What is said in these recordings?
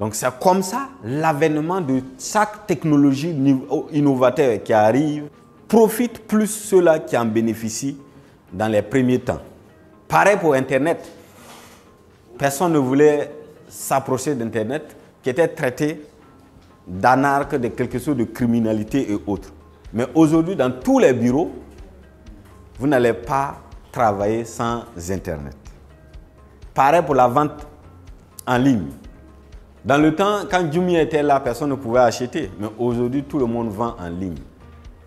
Donc c'est comme ça, l'avènement de chaque technologie innovateur qui arrive profite plus ceux-là qui en bénéficient dans les premiers temps. Pareil pour Internet. Personne ne voulait s'approcher d'Internet qui était traité d'anarque, de quelque chose de criminalité et autres. Mais aujourd'hui, dans tous les bureaux, vous n'allez pas travailler sans Internet. Pareil pour la vente en ligne. Dans le temps, quand Jumia était là, personne ne pouvait acheter. Mais aujourd'hui, tout le monde vend en ligne.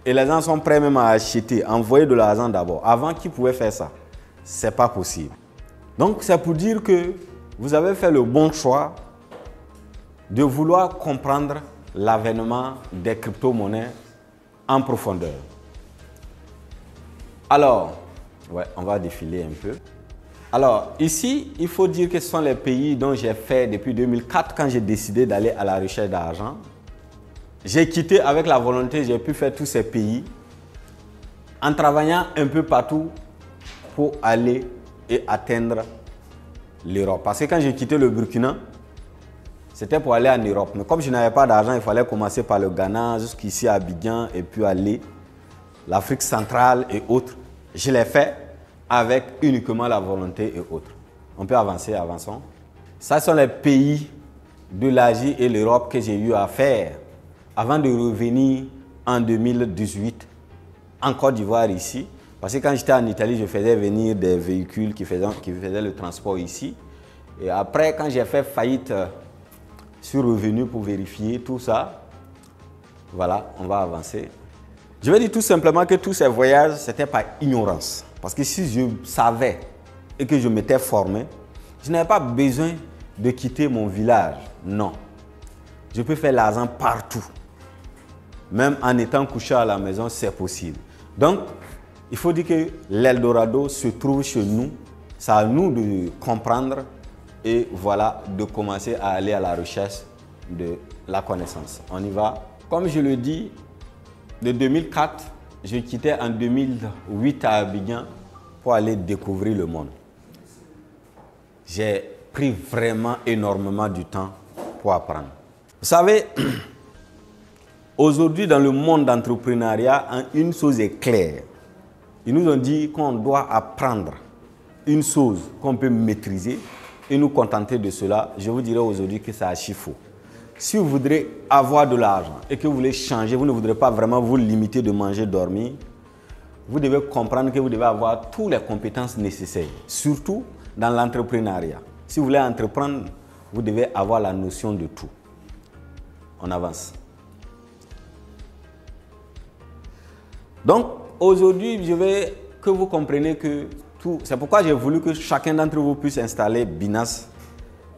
Et les gens sont prêts même à acheter, envoyer de l'argent d'abord. Avant, qui pouvait faire ça? Ce n'est pas possible. Donc, c'est pour dire que vous avez fait le bon choix de vouloir comprendre l'avènement des crypto-monnaies en profondeur. Alors, on va défiler un peu. Alors, ici, il faut dire que ce sont les pays dont j'ai fait depuis 2004 quand j'ai décidé d'aller à la recherche d'argent. J'ai quitté avec la volonté, j'ai pu faire tous ces pays en travaillant un peu partout pour aller et atteindre l'Europe. Parce que quand j'ai quitté le Burkina, c'était pour aller en Europe. Mais comme je n'avais pas d'argent, il fallait commencer par le Ghana, jusqu'ici à Abidjan, et puis aller l'Afrique centrale et autres. Je l'ai fait avec uniquement la volonté et autres. On peut avancer, avançons. Ça sont les pays de l'Asie et l'Europe que j'ai eu à faire avant de revenir en 2018 en Côte d'Ivoire ici. Parce que quand j'étais en Italie, je faisais venir des véhicules qui faisaient le transport ici. Et après, quand j'ai fait faillite, je suis revenu pour vérifier tout ça. Voilà, on va avancer. Je vais dire tout simplement que tous ces voyages, c'était par ignorance. Parce que si je savais et que je m'étais formé, je n'avais pas besoin de quitter mon village. Non. Je peux faire l'argent partout. Même en étant couché à la maison, c'est possible. Donc, il faut dire que l'Eldorado se trouve chez nous. C'est à nous de comprendre et voilà, de commencer à aller à la recherche de la connaissance. On y va. Comme je le dis, de 2004, je quittais en 2008 à Abidjan pour aller découvrir le monde. J'ai pris vraiment énormément du temps pour apprendre. Vous savez, aujourd'hui dans le monde d'entrepreneuriat, une chose est claire. Ils nous ont dit qu'on doit apprendre une chose qu'on peut maîtriser et nous contenter de cela. Je vous dirais aujourd'hui que c'est archi faux. Si vous voudrez avoir de l'argent et que vous voulez changer, vous ne voudrez pas vraiment vous limiter de manger, dormir, vous devez comprendre que vous devez avoir toutes les compétences nécessaires, surtout dans l'entrepreneuriat. Si vous voulez entreprendre, vous devez avoir la notion de tout. On avance. Donc, aujourd'hui, je veux que vous compreniez que tout... C'est pourquoi j'ai voulu que chacun d'entre vous puisse installer Binance.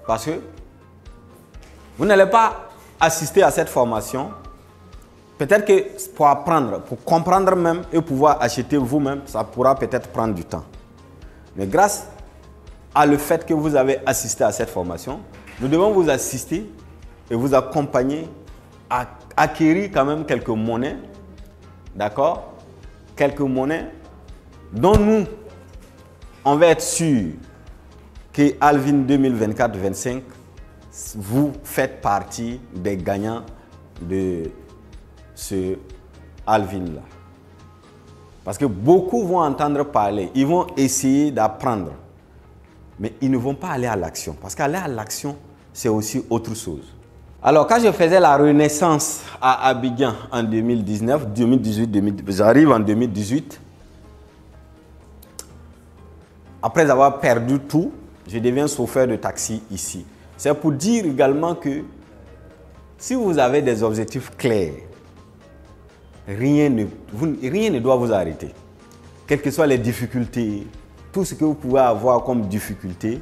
Parce que vous n'allez pas assister à cette formation. Peut-être que pour apprendre, pour comprendre même et pouvoir acheter vous-même, ça pourra peut-être prendre du temps. Mais grâce à le fait que vous avez assisté à cette formation, nous devons vous assister et vous accompagner à acquérir quand même quelques monnaies, d'accord? Quelques monnaies dont nous, on va être sûr que Alvin 2024-25, vous faites partie des gagnants de ce Alvin-là. Parce que beaucoup vont entendre parler, ils vont essayer d'apprendre, mais ils ne vont pas aller à l'action. Parce qu'aller à l'action, c'est aussi autre chose. Alors, quand je faisais la renaissance à Abidjan en 2019, 2018, j'arrive en 2018. Après avoir perdu tout, je deviens chauffeur de taxi ici. C'est pour dire également que si vous avez des objectifs clairs, rien ne doit vous arrêter. Quelles que soient les difficultés, tout ce que vous pouvez avoir comme difficulté,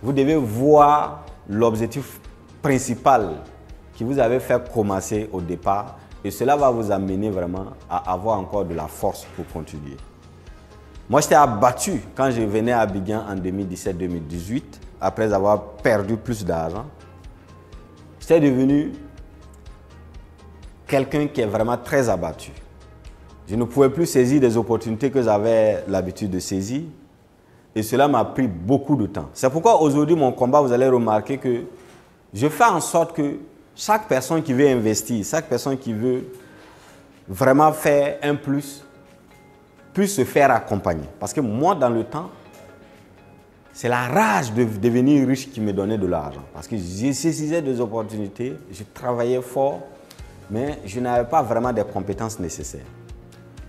vous devez voir l'objectif principal qui vous avait fait commencer au départ et cela va vous amener vraiment à avoir encore de la force pour continuer. Moi, j'étais abattu quand je venais à Abidjan en 2017-2018, après avoir perdu plus d'argent. J'étais devenu quelqu'un qui est vraiment très abattu. Je ne pouvais plus saisir des opportunités que j'avais l'habitude de saisir et cela m'a pris beaucoup de temps. C'est pourquoi aujourd'hui, mon combat, vous allez remarquer que je fais en sorte que chaque personne qui veut investir, chaque personne qui veut vraiment faire un plus, puisse se faire accompagner. Parce que moi, dans le temps, c'est la rage de devenir riche qui me donnait de l'argent. Parce que j'ai saisissais des opportunités, je travaillais fort, mais je n'avais pas vraiment des compétences nécessaires.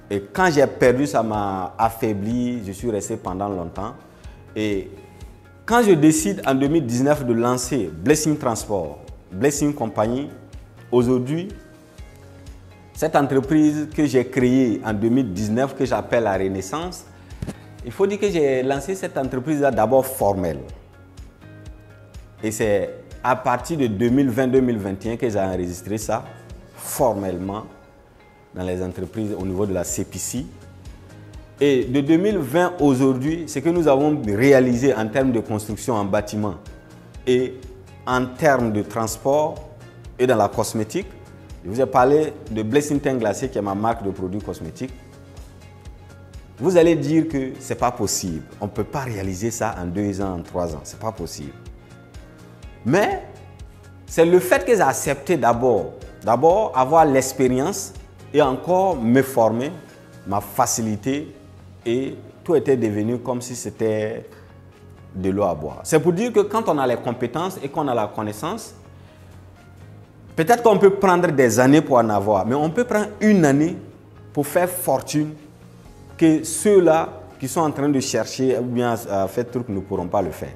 Et quand j'ai perdu, ça m'a affaibli, je suis resté pendant longtemps. Et quand je décide en 2019 de lancer Blessing Transport, Blessing Compagnie, aujourd'hui, cette entreprise que j'ai créée en 2019, que j'appelle la Renaissance, il faut dire que j'ai lancé cette entreprise-là d'abord formelle. Et c'est à partir de 2020-2021 que j'ai enregistré ça formellement dans les entreprises au niveau de la CPC. Et de 2020 aujourd'hui, ce que nous avons réalisé en termes de construction en bâtiment et en termes de transport et dans la cosmétique, je vous ai parlé de Blessing Teint Glacé qui est ma marque de produits cosmétiques. Vous allez dire que ce n'est pas possible. On ne peut pas réaliser ça en 2 ans, en 3 ans. Ce n'est pas possible. Mais c'est le fait que j'ai accepté d'abord avoir l'expérience et encore me former, m'a facilité et tout était devenu comme si c'était de l'eau à boire. C'est pour dire que quand on a les compétences et qu'on a la connaissance, peut-être qu'on peut prendre des années pour en avoir, mais on peut prendre une année pour faire fortune que ceux-là qui sont en train de chercher ou bien faire truc ne pourront pas le faire.